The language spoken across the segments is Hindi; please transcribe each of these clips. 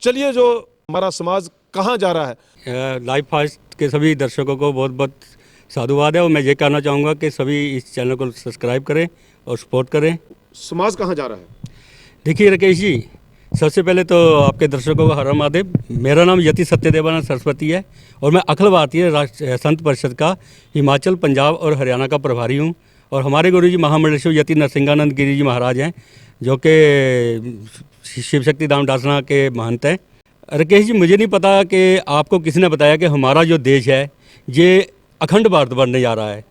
चलिए, जो हमारा समाज कहाँ जा रहा है। लाइव फास्ट के सभी दर्शकों को बहुत बहुत साधुवाद है और मैं ये कहना चाहूँगा कि सभी इस चैनल को सब्सक्राइब करें और सपोर्ट करें। समाज कहाँ जा रहा है? देखिए राकेश जी, सबसे पहले तो आपके दर्शकों को हर हर महादेव। मेरा नाम यति सत्यदेवानंद सरस्वती है और मैं अखिल भारतीय राष्ट्र संत परिषद का हिमाचल, पंजाब और हरियाणा का प्रभारी हूँ। और हमारे गुरु जी महामंडलेश्वर यति नरसिंहानंद गिरी जी महाराज हैं, जो कि शिव शक्ति धाम डासना के महंत हैं। राकेश जी, मुझे नहीं पता कि आपको किसी ने बताया कि हमारा जो देश है ये अखंड भारत बनने जा रहा है।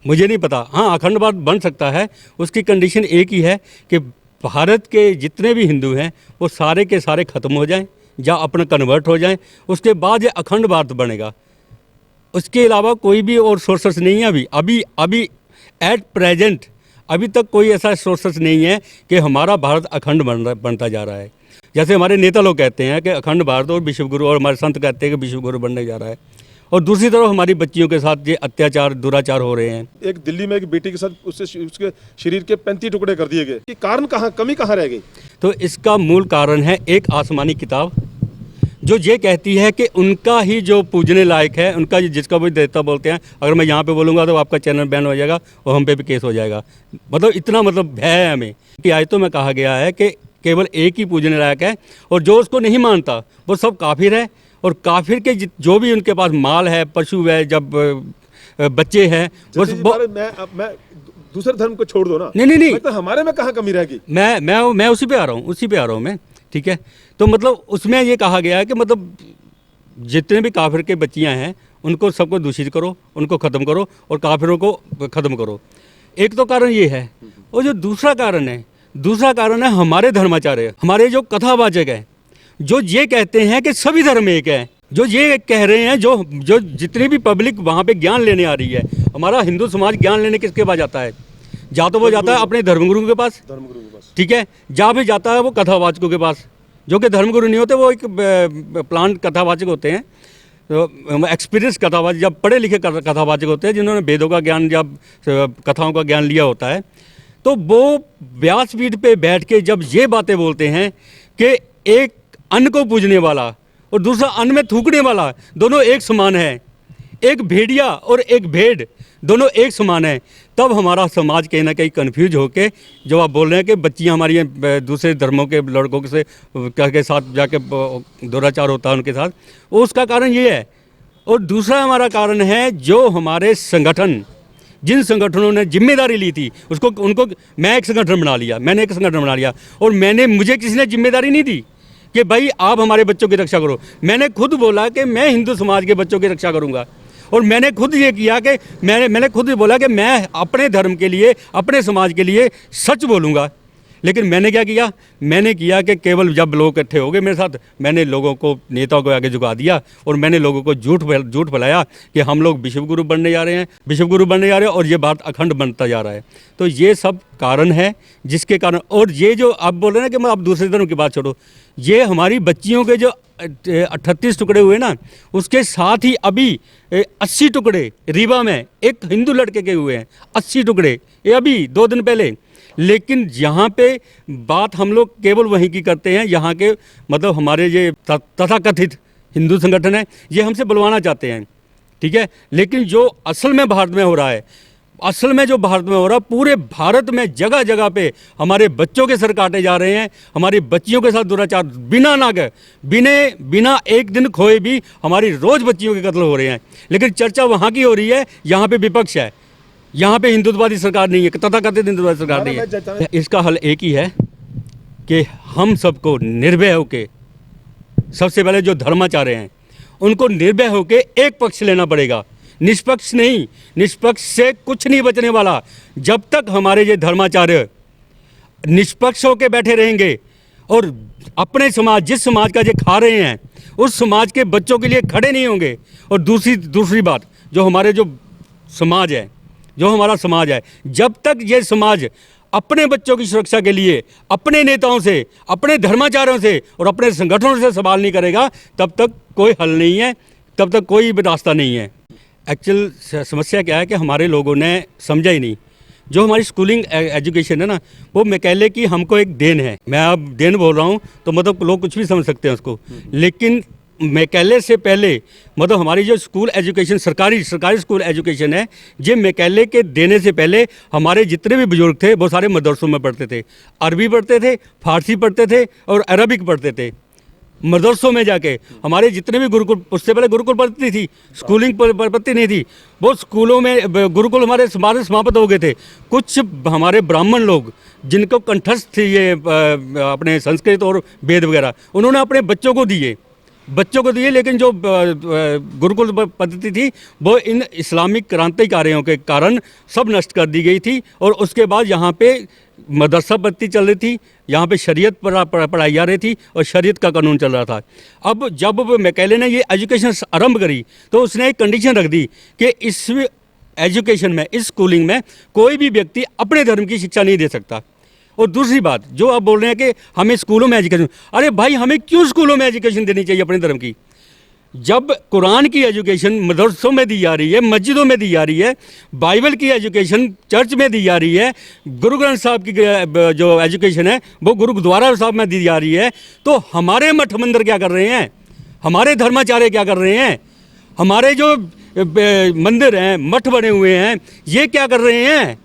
मुझे नहीं पता। हाँ, अखंड भारत बन सकता है, उसकी कंडीशन एक ही है कि भारत के जितने भी हिंदू हैं वो सारे के सारे ख़त्म हो जाएं या अपना कन्वर्ट हो जाएं, उसके बाद ये अखंड भारत बनेगा। उसके अलावा कोई भी और सोर्सेस नहीं है अभी एट प्रेजेंट अभी तक कोई ऐसा सोर्सेस नहीं है कि हमारा भारत अखंड बनता जा रहा है। जैसे हमारे नेता लोग कहते हैं कि अखंड भारत और विश्व गुरु, और हमारे संत कहते हैं कि विश्व गुरु बनने जा रहा है, और दूसरी तरफ हमारी बच्चियों के साथ ये अत्याचार दुराचार हो रहे हैं। एक दिल्ली में एक बेटी के साथ उसके शरीर के 35 टुकड़े कर दिए गए। कि कारण कहाँ, कमी कहाँ रह गई? तो इसका मूल कारण है एक आसमानी किताब जो ये कहती है कि उनका ही जो पूजने लायक है, उनका जिसका वो देवता बोलते हैं, अगर मैं यहाँ पे बोलूँगा तो आपका चैनल बैन हो जाएगा और हम पे भी केस हो जाएगा। मतलब इतना भय है हमें कि आयतों में कहा गया है कि केवल एक ही पूजने लायक है, और जो उसको नहीं मानता वो सब काफिर है। और काफिर के जो भी उनके पास माल है, पशु है, जब बच्चे हैं, मैं दूसरे धर्म को छोड़ दो ना। नहीं, तो हमारे में कहाँ कमी रह गई? मैं उसी पे आ रहा हूँ मैं। ठीक है, तो मतलब उसमें ये कहा गया है कि मतलब जितने भी काफिर के बच्चियाँ हैं उनको सबको दूषित करो, उनको ख़त्म करो और काफिरों को ख़त्म करो। एक तो कारण ये है, और जो दूसरा कारण है हमारे धर्माचार्य, हमारे जो कथावाचक हैं, जो ये कहते हैं कि सभी धर्म एक है, जो ये कह रहे हैं, जो जितनी भी पब्लिक वहाँ पे ज्ञान लेने आ रही है, हमारा हिंदू समाज ज्ञान लेने किसके पास जाता है? जा तो वो जाता है अपने धर्मगुरु के पास, ठीक है, जा भी जाता है वो कथावाचकों के पास, जो कि धर्मगुरु नहीं होते, वो एक प्लांट कथावाचक होते हैं, तो एक्सपीरियंस कथावाचक, जब पढ़े लिखे कथावाचक होते हैं, जिन्होंने वेदों का ज्ञान, जब कथाओं का ज्ञान लिया होता है, तो वो व्यासपीठ पे बैठ के जब ये बातें बोलते हैं कि एक अन्न को पूजने वाला और दूसरा अन्न में थूकने वाला दोनों एक समान है, एक भेड़िया और एक भेड़ दोनों एक समान है, तब हमारा समाज कहीं ना कहीं कन्फ्यूज होके जो आप बोल रहे हैं कि बच्चियां हमारी दूसरे धर्मों के लड़कों से के साथ जाके दुराचार होता है उनके साथ, उसका कारण ये है। और दूसरा हमारा कारण है जो हमारे संगठन, जिन संगठनों ने जिम्मेदारी ली थी उनको मैंने एक संगठन बना लिया और मुझे किसी ने जिम्मेदारी नहीं दी कि भाई आप हमारे बच्चों की रक्षा करो। मैंने खुद बोला कि मैं हिंदू समाज के बच्चों की रक्षा करूंगा, और मैंने खुद ये किया कि मैंने खुद बोला कि मैं अपने धर्म के लिए, अपने समाज के लिए सच बोलूँगा। लेकिन मैंने क्या किया? मैंने किया कि केवल जब लोग इकट्ठे हो गए मेरे साथ, मैंने लोगों को, नेताओं को आगे झुका दिया और मैंने लोगों को झूठ फैलाया कि हम लोग विश्व गुरु बनने जा रहे हैं और ये भारत अखंड बनता जा रहा है। तो ये सब कारण है जिसके कारण, और ये जो आप बोल रहे हैं कि मैं आप दूसरे धर्म की बात छोड़ो, ये हमारी बच्चियों के जो 38 टुकड़े हुए ना, उसके साथ ही अभी 80 टुकड़े रीवा में एक हिंदू लड़के के हुए हैं, 80 टुकड़े, ये अभी 2 दिन पहले। लेकिन यहाँ पे बात हम लोग केवल वहीं की करते हैं, यहाँ के मतलब हमारे ये तथाकथित हिंदू संगठन है, ये हमसे बुलवाना चाहते हैं, ठीक है। लेकिन जो असल में भारत में हो रहा है, पूरे भारत में जगह जगह पे हमारे बच्चों के सर काटे जा रहे हैं, हमारी बच्चियों के साथ दुराचार बिना एक दिन खोए भी हमारी रोज़ बच्चियों के कत्ल हो रहे हैं। लेकिन चर्चा वहाँ की हो रही है, यहाँ पे विपक्ष है, यहाँ पे हिंदुत्ववादी सरकार नहीं है, तथाकथित हिंदुत्ववादी सरकार नहीं है। इसका हल एक ही है कि हम सबको निर्भय होके, सबसे पहले जो धर्माचार्य हैं उनको निर्भय होके एक पक्ष लेना पड़ेगा, निष्पक्ष नहीं। निष्पक्ष से कुछ नहीं बचने वाला। जब तक हमारे ये धर्माचार्य निष्पक्ष होके बैठे रहेंगे और अपने समाज, जिस समाज का ये खा रहे हैं, उस समाज के बच्चों के लिए खड़े नहीं होंगे। और दूसरी बात, जो हमारा समाज है, जब तक ये समाज अपने बच्चों की सुरक्षा के लिए अपने नेताओं से, अपने धर्माचार्यों से और अपने संगठनों से सवाल नहीं करेगा, तब तक कोई हल नहीं है, तब तक कोई रास्ता नहीं है। एक्चुअल समस्या क्या है कि हमारे लोगों ने समझा ही नहीं। जो हमारी स्कूलिंग एजुकेशन है ना, वो मैकेले की हमको एक देन है। मैं अब देन बोल रहा हूँ तो मतलब लोग कुछ भी समझ सकते हैं उसको, लेकिन मैकेले से पहले मतलब हमारी जो स्कूल एजुकेशन सरकारी स्कूल एजुकेशन है, ये मैकेले के देने से पहले हमारे जितने भी बुजुर्ग थे वो सारे मदरसों में पढ़ते थे, अरबी पढ़ते थे, फारसी पढ़ते थे और अरबिक पढ़ते थे मदरसों में जाके। हमारे जितने भी गुरुकुल, उससे पहले गुरुकुल पढ़ती थी, स्कूलिंग पढ़ती नहीं थी, वो स्कूलों में गुरुकुल हमारे समाप्त हो गए थे। कुछ हमारे ब्राह्मण लोग जिनको कंठस्थ थी ये अपने संस्कृत और वेद वगैरह, उन्होंने अपने बच्चों को दिए, लेकिन जो गुरुकुल पद्धति थी वो इन इस्लामिक क्रांतिकारियों के कारण सब नष्ट कर दी गई थी। और उसके बाद यहाँ पे मदरसा पद्धति चल रही थी, यहाँ पे शरीयत पढ़ाई जा रही थी और शरीयत का कानून चल रहा था। अब जब मैकेले ने ये एजुकेशन आरंभ करी तो उसने एक कंडीशन रख दी कि इस एजुकेशन में, इस स्कूलिंग में कोई भी व्यक्ति अपने धर्म की शिक्षा नहीं दे सकता। और दूसरी बात जो आप बोल रहे हैं कि हमें स्कूलों में एजुकेशन, अरे भाई हमें क्यों स्कूलों में एजुकेशन देनी चाहिए अपने धर्म की? जब कुरान की एजुकेशन मदरसों में दी जा रही है, मस्जिदों में दी जा रही है, बाइबल की एजुकेशन चर्च में दी जा रही है, गुरु ग्रंथ साहब की जो एजुकेशन है वो गुरुद्वारा साहब में दी जा रही है, तो हमारे मठ मंदिर क्या कर रहे हैं? हमारे धर्माचार्य क्या कर रहे हैं? हमारे जो मंदिर हैं, मठ बने हुए हैं, ये क्या कर रहे हैं?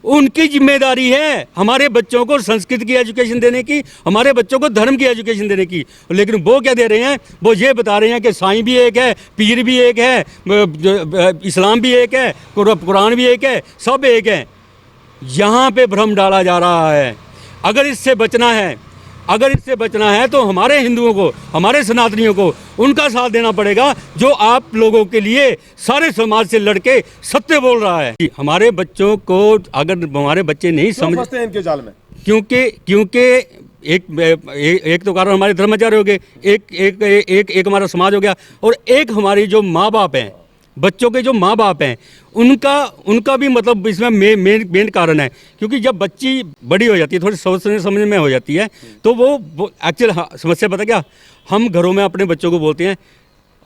उनकी जिम्मेदारी है हमारे बच्चों को संस्कृत की एजुकेशन देने की, हमारे बच्चों को धर्म की एजुकेशन देने की। लेकिन वो क्या दे रहे हैं? वो ये बता रहे हैं कि साईं भी एक है, पीर भी एक है, इस्लाम भी एक है, कुरान भी एक है, सब एक है। यहाँ पे भ्रम डाला जा रहा है। अगर इससे बचना है तो हमारे हिंदुओं को, हमारे सनातनियों को उनका साथ देना पड़ेगा, जो आप लोगों के लिए सारे समाज से लड़के सत्य बोल रहा है। हमारे बच्चों को, अगर हमारे बच्चे नहीं समझते हैं इनके जाल में, क्योंकि एक तो कारण हमारे धर्माचार्य हो गए, एक हमारा समाज हो गया, और एक हमारी जो माँ बाप हैं, बच्चों के जो माँ बाप हैं, उनका भी मतलब इसमें मेन कारण है। क्योंकि जब बच्ची बड़ी हो जाती है, थोड़ी सोचने समझ में हो जाती है, तो वो एक्चुअल समस्या पता क्या, हम घरों में अपने बच्चों को बोलते हैं,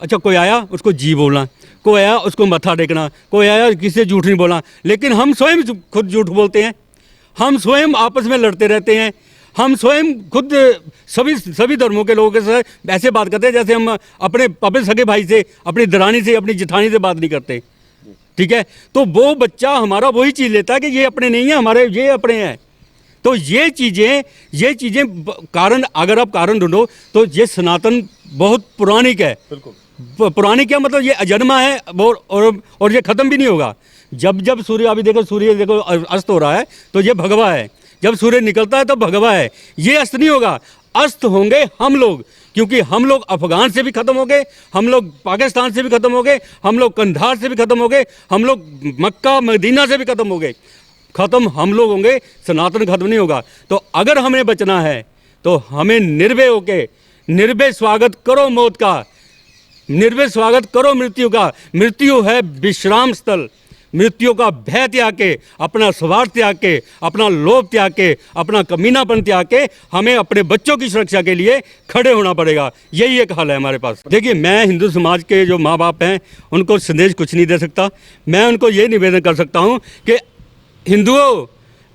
अच्छा कोई आया उसको जी बोलना, कोई आया उसको मत्था टेकना, कोई आया किसी से झूठ नहीं बोलना। लेकिन हम स्वयं खुद झूठ बोलते हैं, हम स्वयं आपस में लड़ते रहते हैं, हम स्वयं खुद सभी धर्मों के लोगों के साथ ऐसे बात करते हैं जैसे हम अपने सगे भाई से, अपनी दरानी से, अपनी जिठानी से बात नहीं करते। ठीक है, तो वो बच्चा हमारा वही चीज़ लेता है कि ये अपने नहीं है, हमारे ये अपने हैं। तो ये चीज़ें कारण, अगर आप कारण ढूंढो तो ये सनातन बहुत पुरानिक है। बिल्कुल पुरानिक क्या मतलब, ये अजन्मा है और ये ख़त्म भी नहीं होगा। जब सूर्य, अभी देखो सूर्य देखो अस्त हो रहा है तो ये भगवा है, जब सूर्य निकलता है तो भगवा है, ये अस्त नहीं होगा। अस्त होंगे हम लोग, क्योंकि हम लोग अफगान से भी ख़त्म हो गए, हम लोग पाकिस्तान से भी ख़त्म हो गए, हम लोग कंधार से भी ख़त्म हो गए, हम लोग मक्का मदीना से भी ख़त्म हो गए। ख़त्म हम लोग होंगे, सनातन ख़त्म नहीं होगा। तो अगर हमें बचना है तो हमें निर्भय होके, निर्भय स्वागत करो मौत का, निर्भय स्वागत करो मृत्यु का। मृत्यु है विश्राम स्थल। मृत्यु का भय त्याग के, अपना स्वार्थ त्याग के, अपना लोभ त्याग के, अपना कमीनापन त्याग के हमें अपने बच्चों की सुरक्षा के लिए खड़े होना पड़ेगा। यही एक हल है हमारे पास। देखिए, मैं हिंदू समाज के जो माँ बाप हैं उनको संदेश कुछ नहीं दे सकता। मैं उनको ये निवेदन कर सकता हूँ कि हिंदुओं,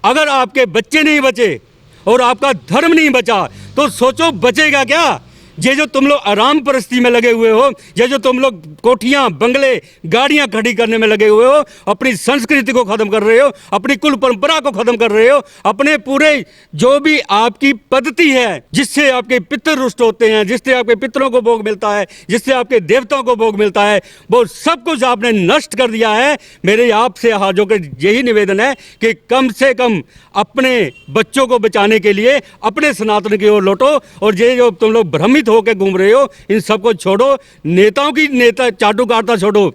अगर आपके बच्चे नहीं बचे और आपका धर्म नहीं बचा तो सोचो बचेगा क्या। ये जो तुम लोग आराम परस्ती में लगे हुए हो, ये जो तुम लोग कोठियाँ, बंगले, गाड़ियाँ खड़ी करने में लगे हुए हो, अपनी संस्कृति को ख़त्म कर रहे हो, अपनी कुल परंपरा को ख़त्म कर रहे हो, अपने पूरे जो भी आपकी पद्धति है जिससे आपके पितर रुष्ट होते हैं, जिससे आपके पितरों को भोग मिलता है, जिससे आपके देवताओं को भोग मिलता है, वो सब कुछ आपने नष्ट कर दिया है। मेरे आपसे हाथों के यही निवेदन है कि कम से कम अपने बच्चों को बचाने के लिए अपने सनातन की ओर लौटो, और ये जो तुम लोग भ्रमित होकर घूम रहे हो इन सबको छोड़ो। नेताओं की चाटुकारिता छोड़ो,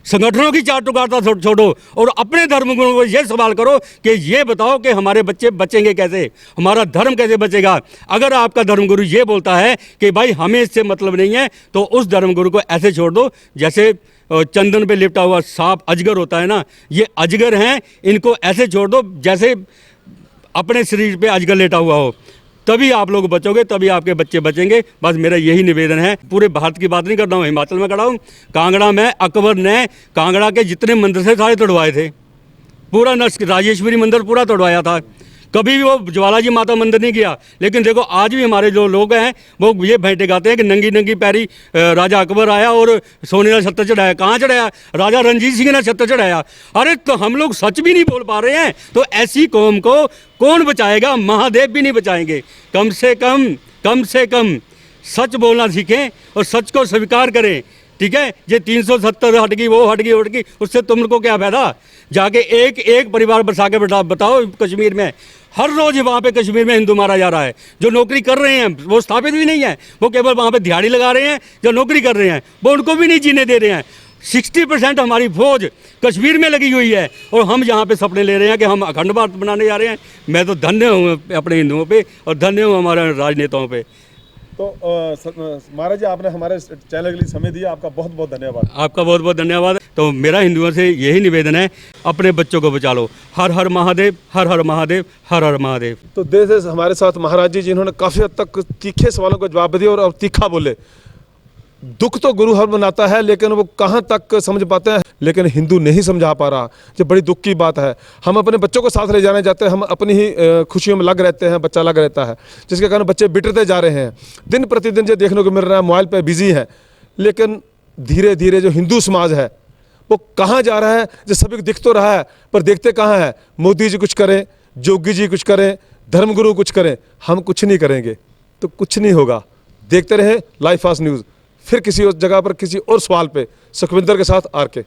संगठनों की चाटुकारिता छोड़ो, और अपने धर्म गुरुओं को ये सवाल करो कि ये बताओ कि हमारे बच्चे बचेंगे कैसे, हमारा धर्म कैसे बचेगा। अगर आपका धर्मगुरु ये बोलता है कि भाई हमें इससे मतलब नहीं है, तो उस धर्मगुरु को ऐसे छोड़ दो जैसे चंदन पे लिपटा हुआ सांप अजगर होता है ना, ये अजगर हैं, इनको ऐसे छोड़ दो जैसे अपने शरीर पे अजगर लेटा हुआ हो। तभी आप लोग बचोगे, तभी आपके बच्चे बचेंगे। बस मेरा यही निवेदन है। पूरे भारत की बात नहीं कर रहा हूँ, हिमाचल में खड़ा हूँ। कांगड़ा में अकबर ने कांगड़ा के जितने मंदिर थे सारे तोड़वाए थे, पूरा राजेश्वरी मंदिर पूरा तोड़वाया था, कभी भी वो ज्वाला जी माता मंदिर नहीं गया। लेकिन देखो आज भी हमारे जो लोग हैं वो ये भेंटे गाते हैं कि नंगी नंगी पैरी राजा अकबर आया और सोने का छत्र चढ़ाया। कहाँ चढ़ाया? राजा रणजीत सिंह ने छत्र चढ़ाया। अरे तो हम लोग सच भी नहीं बोल पा रहे हैं, तो ऐसी कौम को कौन बचाएगा? महादेव भी नहीं बचाएंगे। कम से कम सच बोलना सीखें और सच को स्वीकार करें, ठीक है? ये 370 हट गई, वो हट गई, उससे तुमको क्या फायदा? जाके एक परिवार बसा के बताओ कश्मीर में हर रोज वहाँ पे कश्मीर में हिंदू मारा जा रहा है। जो नौकरी कर रहे हैं वो स्थापित भी नहीं है, वो केवल वहाँ पे दिहाड़ी लगा रहे हैं। जो नौकरी कर रहे हैं वो उनको भी नहीं जीने दे रहे हैं। 60% हमारी फौज कश्मीर में लगी हुई है और हम यहाँ पे सपने ले रहे हैं कि हम अखंड भारत बनाने जा रहे हैं। मैं तो धन्य हूँ अपने हिंदुओं पे और धन्य हूँ हमारे राजनेताओं पे। तो महाराज जी, आपने हमारे चैनल के लिए समय दिया, आपका बहुत बहुत धन्यवाद। आपका बहुत बहुत धन्यवाद। तो मेरा हिंदुओं से यही निवेदन है, अपने बच्चों को बचा लो। हर हर महादेव, हर हर महादेव, हर हर महादेव। तो देश हमारे साथ महाराज जी जिन्होंने काफ़ी हद तक तीखे सवालों का जवाब दिया और तीखा बोले। दुख तो गुरु हर मनाता है, लेकिन वो कहाँ तक समझ पाते हैं, लेकिन हिंदू नहीं समझा पा रहा। ये बड़ी दुख की बात है। हम अपने बच्चों को साथ ले जाने जाते हैं, हम अपनी ही खुशियों में लग रहते हैं, बच्चा लग रहता है, जिसके कारण बच्चे बिगड़ते जा रहे हैं। दिन प्रतिदिन जो देखने को मिल रहा है, मोबाइल पे बिजी है, लेकिन धीरे धीरे जो हिंदू समाज है वो कहाँ जा रहा है? जो सभी को दिख तो रहा है, पर देखते कहाँ है? मोदी जी कुछ करें, जोगी जी कुछ करें, धर्मगुरु कुछ करें, हम कुछ नहीं करेंगे तो कुछ नहीं होगा। देखते रहें लाइव फास्ट न्यूज़। फिर किसी और जगह पर किसी और सवाल पे सुखविंदर के साथ आर के।